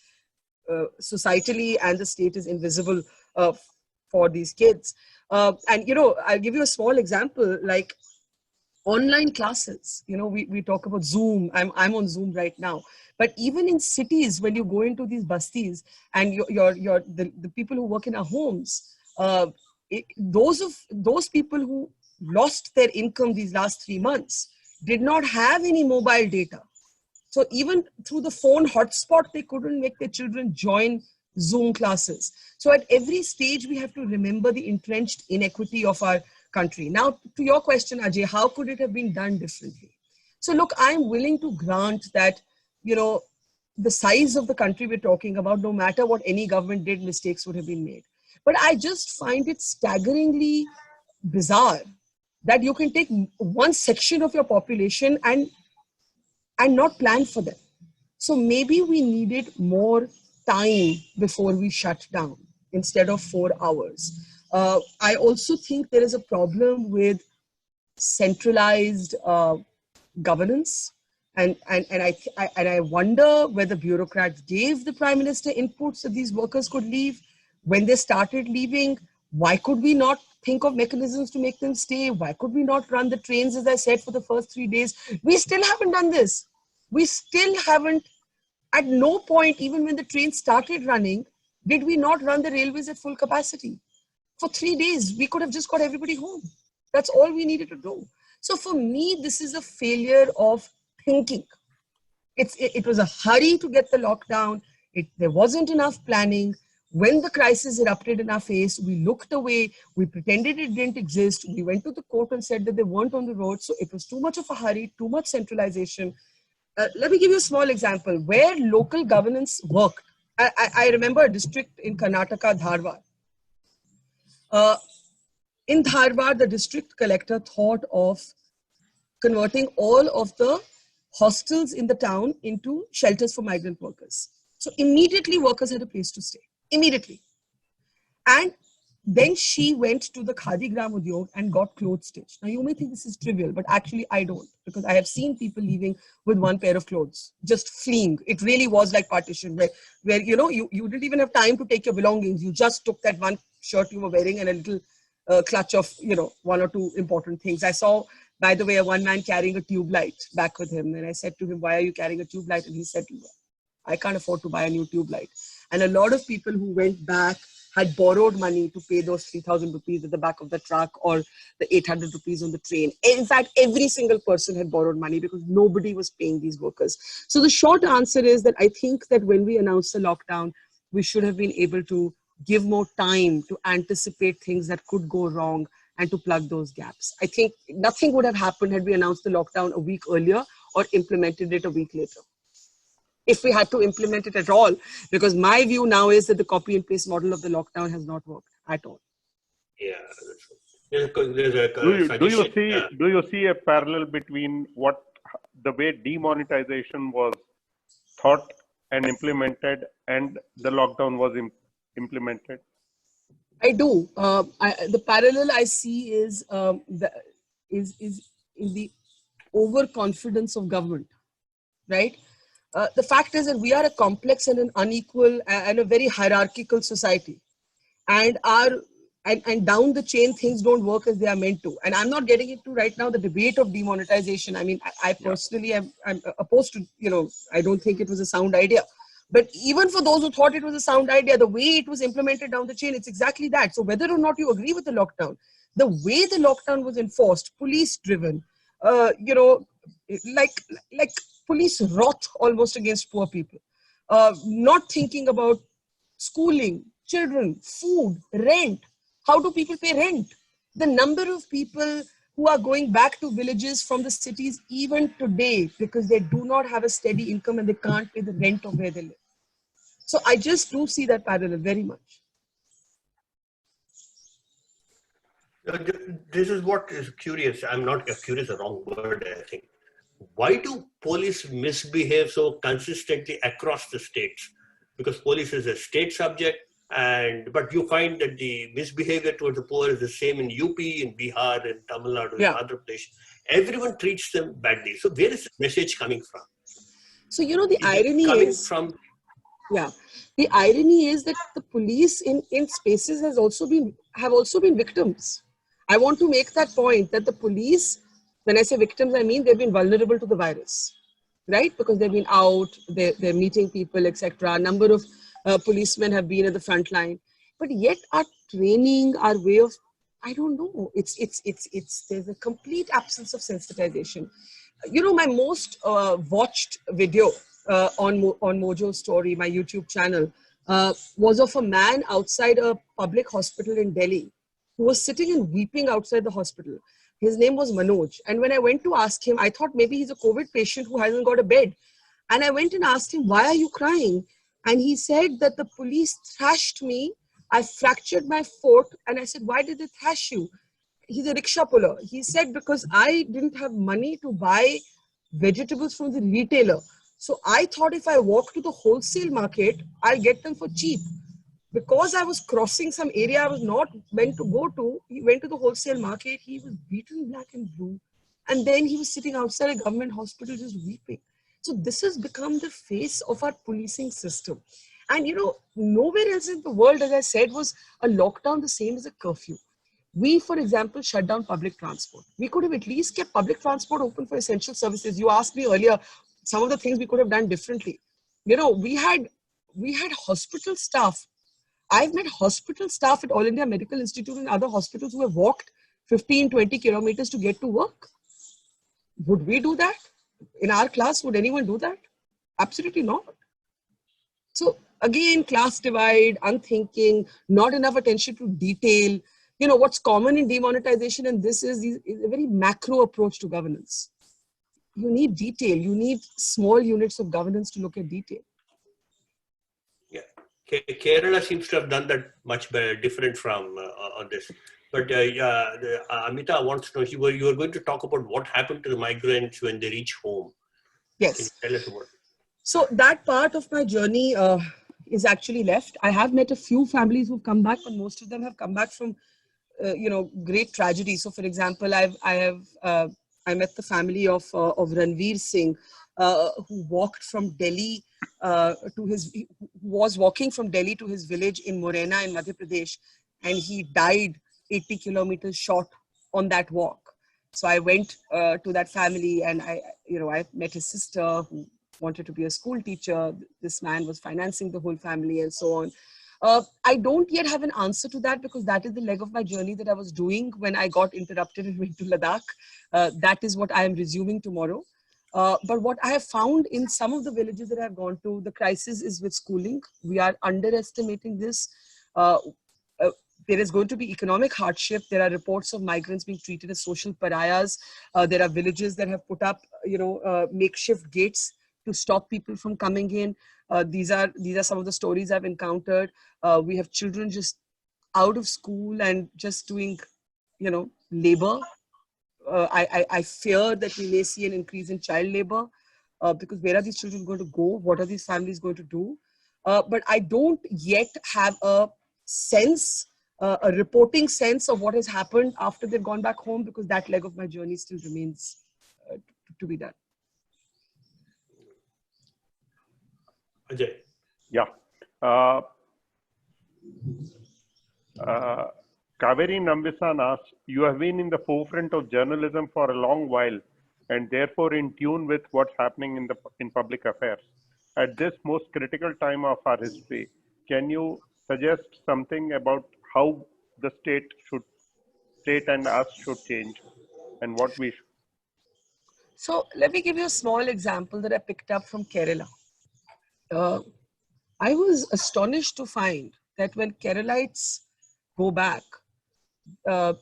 societally and the state is invisible for these kids. I'll give you a small example, like online classes. We talk about Zoom. I'm on Zoom right now. But even in cities, when you go into these bastis and the people who work in our homes, those people who lost their income these last 3 months did not have any mobile data. So even through the phone hotspot, they couldn't make their children join Zoom classes. So at every stage, we have to remember the entrenched inequity of our country. Now, to your question, Ajay, how could it have been done differently? So look, I'm willing to grant that, the size of the country we're talking about, no matter what any government did, mistakes would have been made. But I just find it staggeringly bizarre that you can take one section of your population and not plan for them. So maybe we needed more time before we shut down instead of 4 hours. I also think there is a problem with centralized governance. And I wonder whether bureaucrats gave the Prime Minister inputs that these workers could leave. When they started leaving, why could we not think of mechanisms to make them stay? Why could we not run the trains, as I said, for the first 3 days? We still haven't done this. We still haven't. At no point, even when the train started running, did we not run the railways at full capacity. For 3 days, we could have just got everybody home. That's all we needed to do. So for me, this is a failure of thinking. It was a hurry to get the lockdown. There wasn't enough planning. When the crisis erupted in our face, we looked away. We pretended it didn't exist. We went to the court and said that they weren't on the road. So it was too much of a hurry, too much centralization. Let me give you a small example. Where local governance worked. I remember a district in Karnataka, Dharwad. In Dharwad, the district collector thought of converting all of the hostels in the town into shelters for migrant workers. So immediately workers had a place to stay. Immediately. And then she went to the Khadi Gram Udyog and got clothes stitched. Now you may think this is trivial, but actually I don't, because I have seen people leaving with one pair of clothes, just fleeing. It really was like partition, where you didn't even have time to take your belongings. You just took that one shirt you were wearing and a little clutch of, 1 or 2 important things. I saw, by the way, one man carrying a tube light back with him. And I said to him, why are you carrying a tube light? And he said, I can't afford to buy a new tube light. And a lot of people who went back had borrowed money to pay those 3,000 rupees at the back of the truck or the 800 rupees on the train. In fact, every single person had borrowed money because nobody was paying these workers. So the short answer is that I think that when we announced the lockdown, we should have been able to give more time to anticipate things that could go wrong and to plug those gaps. I think nothing would have happened had we announced the lockdown a week earlier or implemented it a week later, if we had to implement it at all, because my view now is that the copy and paste model of the lockdown has not worked at all. Yeah. There's Do you see a parallel between the way demonetization was thought and implemented and the lockdown was implemented? I do. The parallel I see is in the overconfidence of government, right? The fact is that we are a complex and an unequal and a very hierarchical society, and down the chain things don't work as they are meant to. And I'm not getting into right now the debate of demonetization. I mean, I personally am opposed to. I don't think it was a sound idea. But even for those who thought it was a sound idea, the way it was implemented down the chain, it's exactly that. So whether or not you agree with the lockdown, the way the lockdown was enforced, police driven, you know, like like police wrath almost against poor people, not thinking about schooling, children, food, rent. How do people pay rent? The number of people who are going back to villages from the cities even today because they do not have a steady income and they can't pay the rent of where they live. So I just do see that parallel very much. This is what is curious. I'm not curious, the wrong word, I think. Why do police misbehave so consistently across the states? Because police is a state subject, but you find that the misbehavior towards the poor is the same in UP, in Bihar, in Tamil Nadu, in Andhra Pradesh. Everyone treats them badly. So where is the message coming from? So, you know, the irony is, the irony is that the police in spaces have also been victims. I want to make that point that the police, when I say victims, I mean they've been vulnerable to the virus, right? Because they've been out, they're meeting people, etc. A number of policemen have been at the front line, but yet our training, our way of, I don't know, there's a complete absence of sensitization. You know, my most watched video on Mojo Story, my YouTube channel, was of a man outside a public hospital in Delhi who was sitting and weeping outside the hospital. His name was Manoj. And when I went to ask him, I thought maybe he's a COVID patient who hasn't got a bed. And I went and asked him, why are you crying? And he said that the police thrashed me. I fractured my foot. And I said, why did they thrash you? He's a rickshaw puller. He said, because I didn't have money to buy vegetables from the retailer. So I thought if I walk to the wholesale market, I'll get them for cheap. Because I was crossing some area I was not meant to go to, he went to the wholesale market, he was beaten black and blue. And then he was sitting outside a government hospital just weeping. So this has become the face of our policing system. And you know, nowhere else in the world, as I said, was a lockdown the same as a curfew. We, for example, shut down public transport. We could have at least kept public transport open for essential services. You asked me earlier, some of the things we could have done differently. You know, we had hospital staff. I've met hospital staff at All India Medical Institute and other hospitals who have walked 15, 20 kilometers to get to work. Would we do that? In our class, would anyone do that? Absolutely not. So again, class divide, unthinking, not enough attention to detail. You know, what's common in demonetization, and this is a very macro approach to governance. You need detail. You need small units of governance to look at detail. Kerala seems to have done that much better, different from on this. But Amita wants to know, you were going to talk about what happened to the migrants when they reach home. Yes. Tell us about it. So that part of my journey is actually left. I have met a few families who've come back, but most of them have come back from, great tragedy. So for example, I met the family of Ranveer Singh, who walked from Delhi was walking from Delhi to his village in Morena in Madhya Pradesh, and he died 80 kilometers short on that walk. So I went to that family, and I met his sister who wanted to be a school teacher. This man was financing the whole family and so on. I don't yet have an answer to that because that is the leg of my journey that I was doing when I got interrupted and went to Ladakh. That is what I am resuming tomorrow. But what I have found in some of the villages that I've gone to, the crisis is with schooling. We are underestimating this. There is going to be economic hardship. There are reports of migrants being treated as social pariahs. There are villages that have put up, makeshift gates to stop people from coming in. These are some of the stories I've encountered. We have children just out of school and just doing, labor. I fear that we may see an increase in child labor because where are these children going to go? What are these families going to do? But I don't yet have a sense, a reporting sense of what has happened after they've gone back home, because that leg of my journey still remains to be done. Ajay. Yeah. Kaveri Nambisan asks, you have been in the forefront of journalism for a long while and therefore in tune with what's happening in public affairs. at this most critical time of our history, can you suggest something about how the state and us should change, and what we should? So let me give you a small example that I picked up from Kerala. Uh, I was astonished to find that when Keralites go back, uh,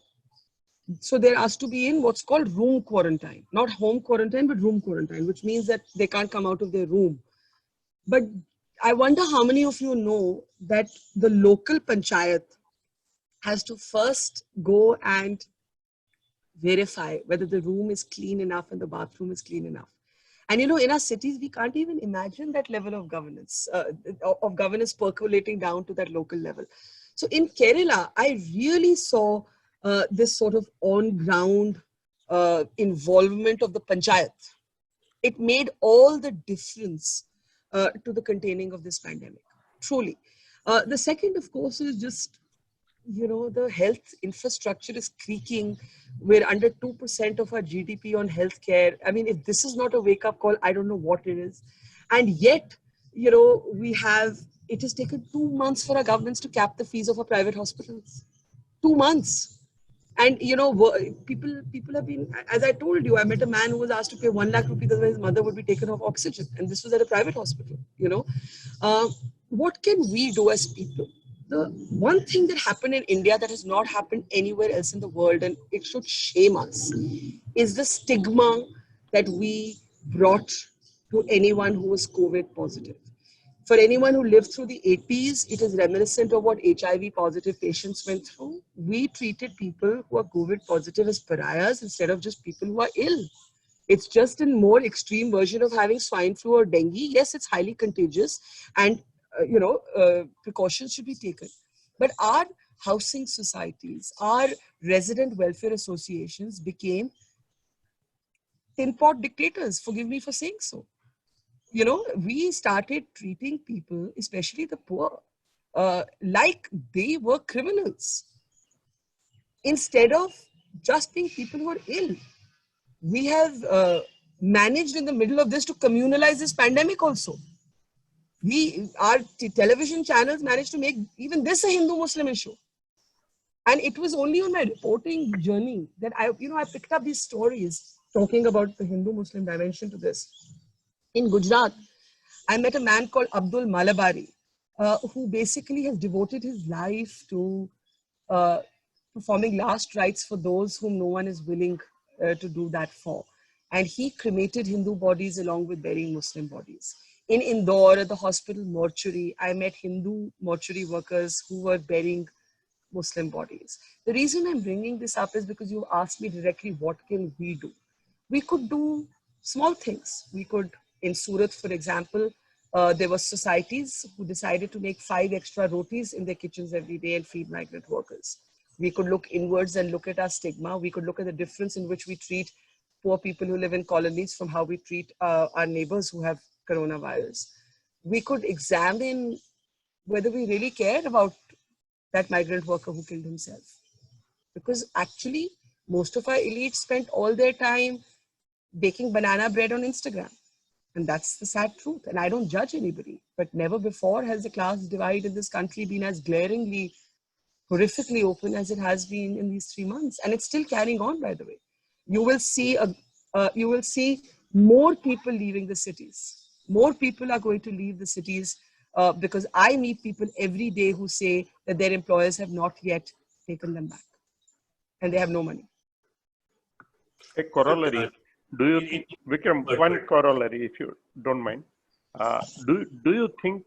so they're asked to be in what's called room quarantine, not home quarantine, but room quarantine, which means that they can't come out of their room. But I wonder how many of you know that the local panchayat has to first go and verify whether the room is clean enough and the bathroom is clean enough. And in our cities, we can't even imagine that level of governance percolating down to that local level. So in Kerala, I really saw this sort of on-ground involvement of the panchayat. It made all the difference to the containing of this pandemic, truly. The second, of course, is just, the health infrastructure is creaking. We're under 2% of our GDP on healthcare. I mean, if this is not a wake-up call, I don't know what it is. And yet, it has taken 2 months for our governments to cap the fees of our private hospitals. 2 months. And people have been, as I told you, I met a man who was asked to pay 1 lakh rupees otherwise his mother would be taken off oxygen, and this was at a private hospital. What can we do as people? The one thing that happened in India that has not happened anywhere else in the world, and it should shame us, is the stigma that we brought to anyone who was COVID positive. For anyone who lived through the 80s, it is reminiscent of what HIV positive patients went through. We treated people who are COVID positive as pariahs instead of just people who are ill. It's just a more extreme version of having swine flu or dengue. Yes, it's highly contagious, and precautions should be taken. But our housing societies, our resident welfare associations became tin pot dictators. Forgive me for saying so. We started treating people, especially the poor, like they were criminals. Instead of just being people who are ill, we have managed in the middle of this to communalize this pandemic also. Our television channels managed to make even this a Hindu-Muslim issue. And it was only on my reporting journey that I picked up these stories talking about the Hindu-Muslim dimension to this. In Gujarat, I met a man called Abdul Malabari, who basically has devoted his life to performing last rites for those whom no one is willing to do that for. And he cremated Hindu bodies along with burying Muslim bodies. In Indore, at the hospital mortuary, I met Hindu mortuary workers who were burying Muslim bodies. The reason I'm bringing this up is because you asked me directly, what can we do? We could do small things. We could, in Surat, for example, there were societies who decided to make 5 extra rotis in their kitchens every day and feed migrant workers. We could look inwards and look at our stigma. We could look at the difference in which we treat poor people who live in colonies from how we treat our neighbors who have coronavirus. We could examine whether we really cared about that migrant worker who killed himself. Because actually, most of our elites spent all their time baking banana bread on Instagram. And that's the sad truth. And I don't judge anybody, but never before has the class divide in this country been as glaringly, horrifically open as it has been in these 3 months. And it's still carrying on, by the way. You will see more people leaving the cities. More people are going to leave the cities because I meet people every day who say that their employers have not yet taken them back and they have no money. A corollary. Do you think, Vikram, one corollary, if you don't mind, do you think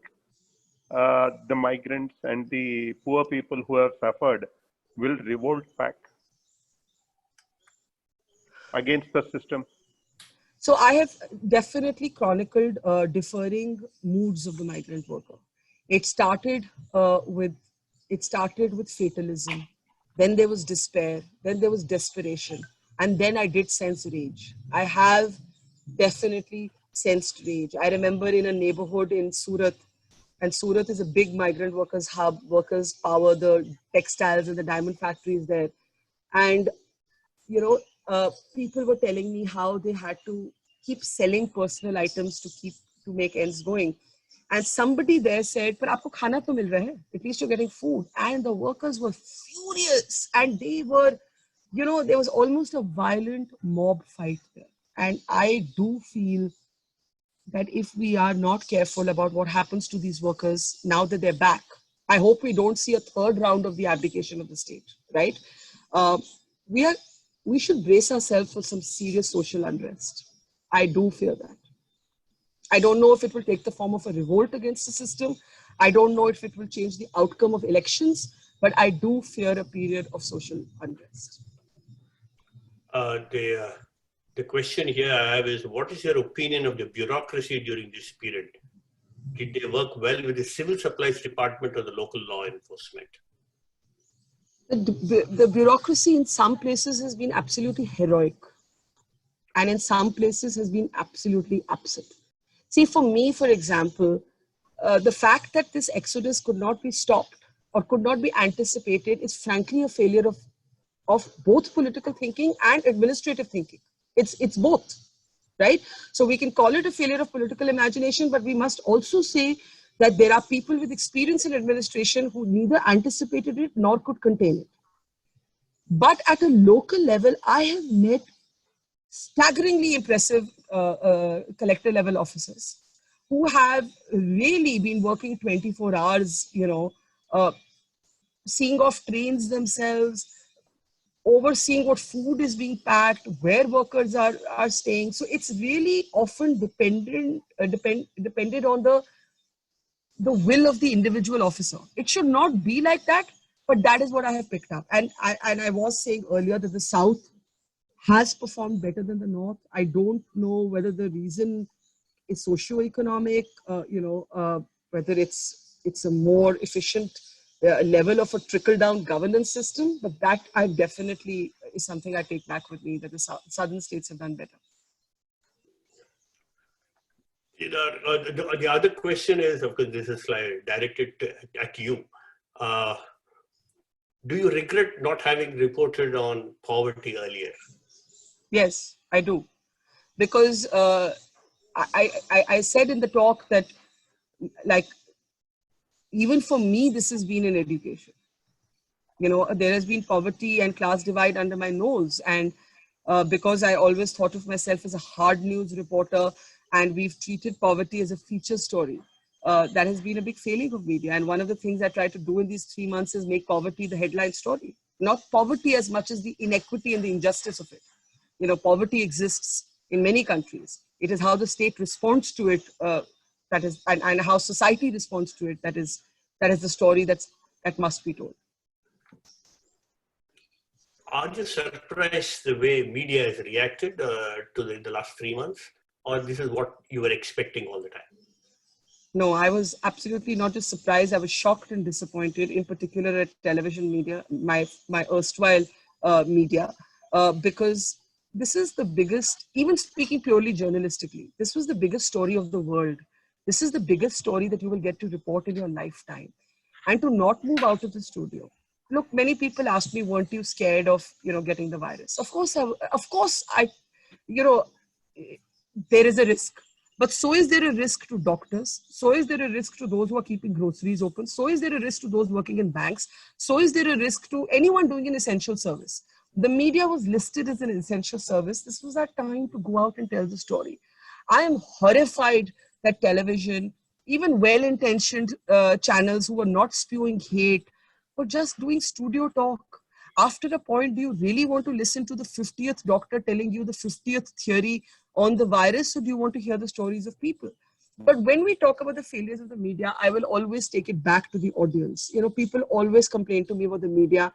the migrants and the poor people who have suffered will revolt back against the system? So I have definitely chronicled differing moods of the migrant worker. It started with fatalism. Then there was despair. Then there was desperation. And then I did sense rage. I have definitely sensed rage. I remember in a neighborhood in Surat, and Surat is a big migrant workers hub. Workers power the textiles and the diamond factories there. And, people were telling me how they had to keep selling personal items to keep to make ends going. And somebody there said, "Par aapko khana to mil raha hai. At least you're getting food." And the workers were furious, and they were, there was almost a violent mob fight there. And I do feel that if we are not careful about what happens to these workers now that they're back, I hope we don't see a third round of the abdication of the state, right? Uh, we should brace ourselves for some serious social unrest. I do fear that. I don't know if it will take the form of a revolt against the system. I don't know if it will change the outcome of elections, but I do fear a period of social unrest. The question here I have is, what is your opinion of the bureaucracy during this period? Did they work well with the civil supplies department or the local law enforcement? The bureaucracy in some places has been absolutely heroic, and in some places has been absolutely absent. See, for me, for example, the fact that this exodus could not be stopped or could not be anticipated is frankly a failure of both political thinking and administrative thinking. It's both, right? So we can call it a failure of political imagination, but we must also say that there are people with experience in administration who neither anticipated it nor could contain it. But at a local level, I have met staggeringly impressive collector level officers who have really been working 24 hours, seeing off trains themselves, overseeing what food is being packed, where workers are staying. So it's really often dependent on the will of the individual officer. It should not be like that, but that is what I have picked up. And I was saying earlier that the South has performed better than the North. I don't know whether the reason is socio-economic, whether it's a more efficient level of a trickle-down governance system, but that I definitely is something I take back with me, that the southern states have done better. The other question is, of course, this is directed at you. Do you regret not having reported on poverty earlier? Yes, I do. Because I said in the talk that, like, even for me, this has been an education. There has been poverty and class divide under my nose. And because I always thought of myself as a hard news reporter, and we've treated poverty as a feature story, that has been a big failing of media. And one of the things I try to do in these 3 months is make poverty the headline story. Not poverty as much as the inequity and the injustice of it. Poverty exists in many countries. It is how the state responds to it, and how society responds to it, that is the story that must be told. Are you surprised the way media has reacted to the last 3 months, or this is what you were expecting all the time? No, I was absolutely not just surprised. I was shocked and disappointed, in particular at television media, my erstwhile media, because this is the biggest, even speaking purely journalistically, this was the biggest story of the world. This is the biggest story that you will get to report in your lifetime. And to not move out of the studio. Look, many people ask me, weren't you scared of, getting the virus? Of course, there is a risk. But so is there a risk to doctors. So is there a risk to those who are keeping groceries open. So is there a risk to those working in banks. So is there a risk to anyone doing an essential service. The media was listed as an essential service. This was our time to go out and tell the story. I am horrified that television, even well-intentioned channels who were not spewing hate, were just doing studio talk. After a point, do you really want to listen to the 50th doctor telling you the 50th theory on the virus, or do you want to hear the stories of people? But when we talk about the failures of the media, I will always take it back to the audience. People always complain to me about the media,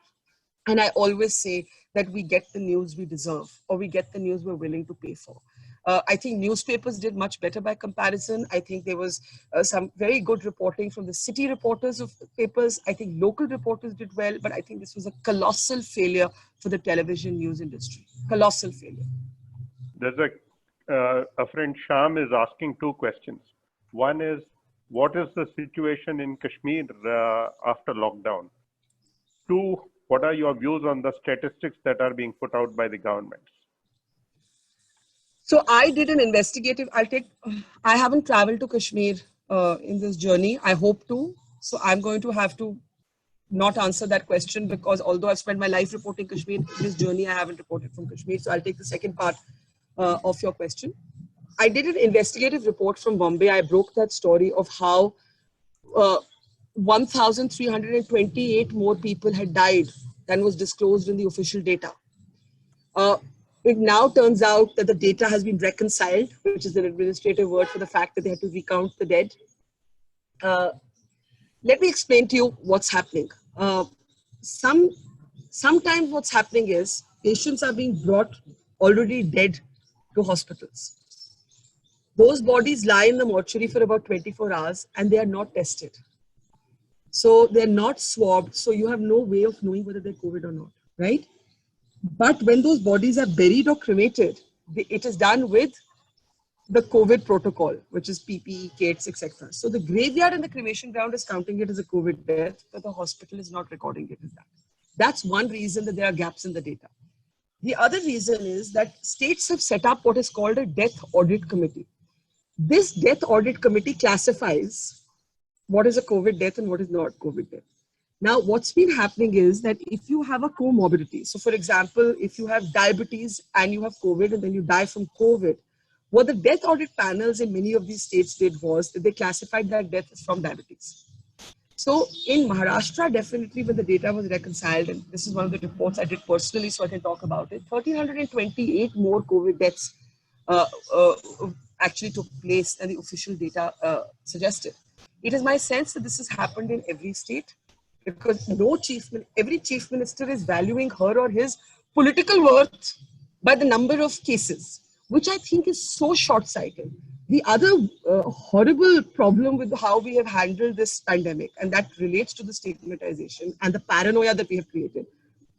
and I always say that we get the news we deserve, or we get the news we're willing to pay for. I think newspapers did much better by comparison. I think there was some very good reporting from the city reporters of papers. I think local reporters did well, but I think this was a colossal failure for the television news industry. Colossal failure. There's a friend Sham is asking 2 questions. One is, what is the situation in Kashmir after lockdown? 2, what are your views on the statistics that are being put out by the governments? So I did an investigative, I haven't traveled to Kashmir in this journey. I hope to. So I'm going to have to not answer that question because although I've spent my life reporting Kashmir, this journey I haven't reported from Kashmir. So I'll take the second part of your question. I did an investigative report from Bombay. I broke that story of how 1,328 more people had died than was disclosed in the official data. It now turns out that the data has been reconciled, which is an administrative word for the fact that they had to recount the dead. Let me explain to you what's happening. Sometimes what's happening is patients are being brought already dead to hospitals. Those bodies lie in the mortuary for about 24 hours and they are not tested. So they're not swabbed. So you have no way of knowing whether they're COVID or not, right? But when those bodies are buried or cremated, it is done with the COVID protocol, which is PPE, kits, etc. So the graveyard and the cremation ground is counting it as a COVID death, but the hospital is not recording it as that. That's one reason that there are gaps in the data. The other reason is that states have set up what is called a death audit committee. This death audit committee classifies what is a COVID death and what is not COVID death. Now, what's been happening is that if you have a comorbidity, so for example, if you have diabetes and you have COVID and then you die from COVID, what the death audit panels in many of these states did was that they classified that death as from diabetes. So in Maharashtra, definitely when the data was reconciled, and this is one of the reports I did personally, so I can talk about it, 1,328 more COVID deaths actually took place than the official data suggested. It is my sense that this has happened in every state because every chief minister is valuing her or his political worth by the number of cases, which I think is so short-sighted. The other horrible problem with how we have handled this pandemic, and that relates to the stigmatization and the paranoia that we have created,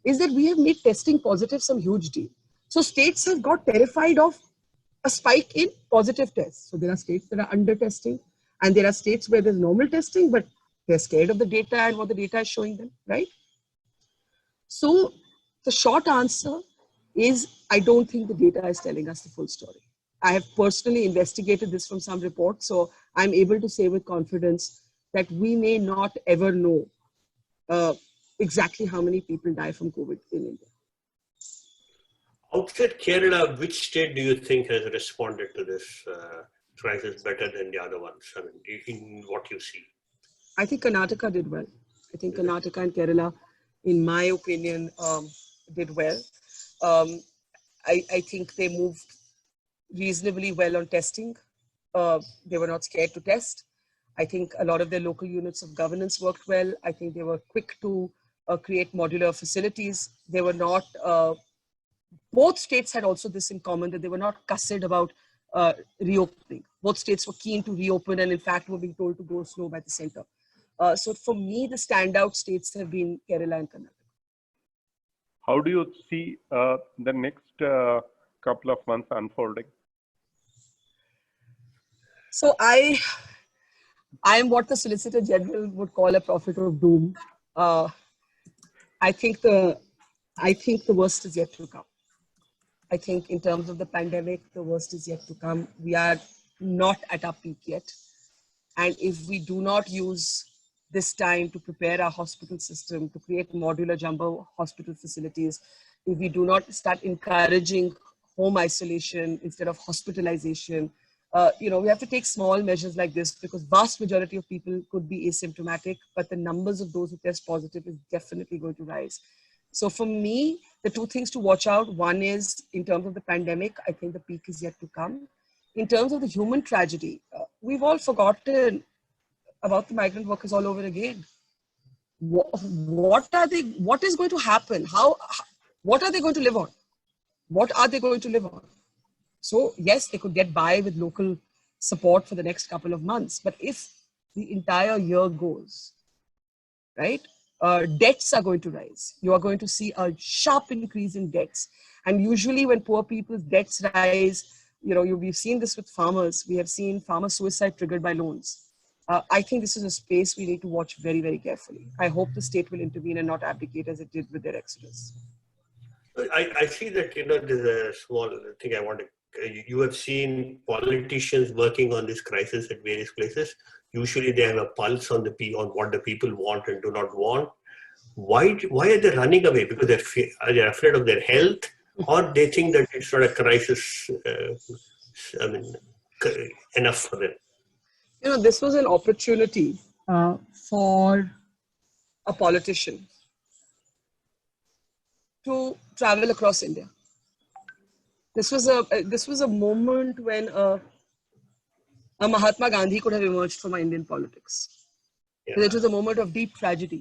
is that we have made testing positive some huge deal. So states have got terrified of a spike in positive tests. So there are states that are under testing, and there are states where there's normal testing, but they're scared of the data and what the data is showing them, right? So the short answer is I don't think the data is telling us the full story. I have personally investigated this from some reports, so I'm able to say with confidence that we may not ever know exactly how many people die from COVID in India. Outside Kerala, which state do you think has responded to this crisis better than the other ones? I mean, in what you see? I think Karnataka did well. I think Karnataka and Kerala, in my opinion, did well. I think they moved reasonably well on testing. They were not scared to test. I think a lot of their local units of governance worked well. I think they were quick to create modular facilities. They were not, both states had also this in common that they were not cussed about reopening. Both states were keen to reopen and in fact were being told to go slow by the center. So for me, the standout states have been Kerala and Karnataka. How do you see the next couple of months unfolding? So I am what the Solicitor General would call a prophet of doom. I think the worst is yet to come. I think in terms of the pandemic, the worst is yet to come. We are not at our peak yet. And if we do not use this time to prepare our hospital system, to create modular jumbo hospital facilities, if we do not start encouraging home isolation instead of hospitalization, we have to take small measures like this because vast majority of people could be asymptomatic, but the numbers of those who test positive is definitely going to rise. So for me, the two things to watch out, one is in terms of the pandemic, I think the peak is yet to come. In terms of the human tragedy, we've all forgotten about the migrant workers all over again. What is going to happen? What are they going to live on? What are they going to live on? So yes, they could get by with local support for the next couple of months. But if the entire year goes, right, debts are going to rise. You are going to see a sharp increase in debts. And usually when poor people's debts rise, we've seen this with farmers. We have seen farmer suicide triggered by loans. I think this is a space we need to watch very, very carefully. I hope the state will intervene and not abdicate as it did with their exodus. I see that, there's a small thing I want to you have seen politicians working on this crisis at various places. Usually they have a pulse on on what the people want and do not want. Why are they running away? Because they're afraid of their health, or they think that it's not a crisis enough for them. You know, this was an opportunity for a politician to travel across India. This was a moment when a Mahatma Gandhi could have emerged from Indian politics. Yeah. It was a moment of deep tragedy,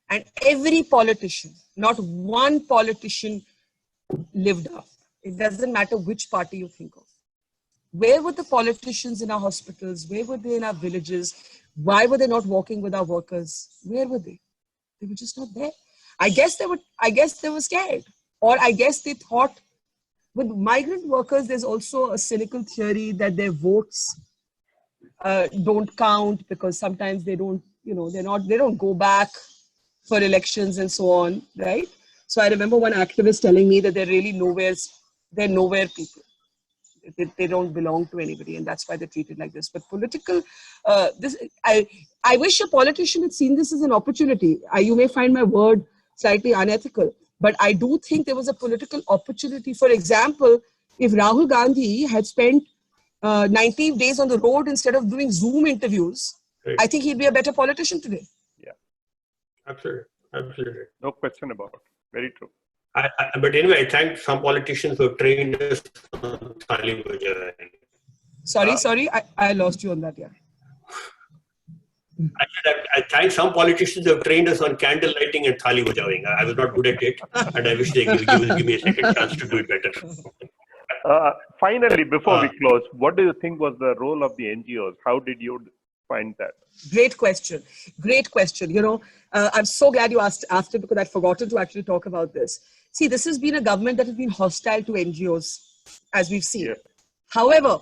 and every politician, not one politician, lived up. It doesn't matter which party you think of. Where were the politicians in our hospitals? Where were they in our villages? Why were they not walking with our workers? Where were they? They were just not there. I guess they were scared, or I guess they thought. With migrant workers, there's also a cynical theory that their votes don't count because sometimes they don't, they don't go back for elections and so on, right? So I remember one activist telling me that they're nowhere people. They don't belong to anybody, and that's why they're treated like this. But I wish a politician had seen this as an opportunity. You may find my word slightly unethical, but I do think there was a political opportunity. For example, if Rahul Gandhi had spent 19 days on the road instead of doing Zoom interviews, Right. I think he'd be a better politician today. Yeah, Absolutely. no question about it. Very true. But anyway, I thank some politicians who have trained us on Thali Bajai. Sorry, I lost you on that, yeah. I thank some politicians who have trained us on candle lighting and Thali Bajawing. I was not good at it, and I wish they will give me a second chance to do it better. Finally, before we close, what do you think was the role of the NGOs? How did you find that? Great question. I'm so glad you asked it because I'd forgotten to actually talk about this. See, this has been a government that has been hostile to NGOs, as we've seen. Yeah. However,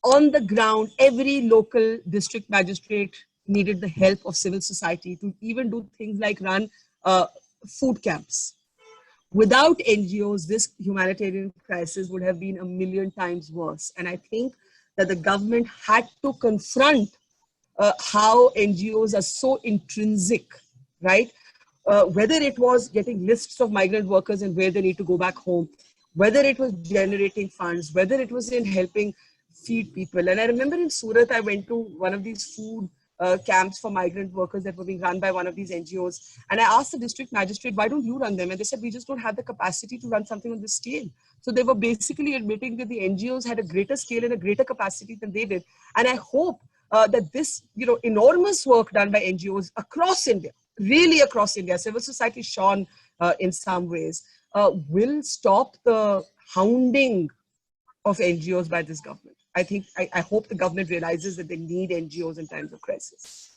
on the ground, every local district magistrate needed the help of civil society to even do things like run food camps. Without NGOs, this humanitarian crisis would have been 1,000,000 times worse. And I think that the government had to confront how NGOs are so intrinsic, right? Whether it was getting lists of migrant workers and where they need to go back home, whether it was generating funds, whether it was in helping feed people. And I remember in Surat, I went to one of these food camps for migrant workers that were being run by one of these NGOs. And I asked the district magistrate, why don't you run them? And they said, we just don't have the capacity to run something on this scale. So they were basically admitting that the NGOs had a greater scale and a greater capacity than they did. And I hope that this, enormous work done by NGOs across India, really across India, civil society shone in some ways, will stop the hounding of NGOs by this government. I hope the government realizes that they need NGOs in times of crisis.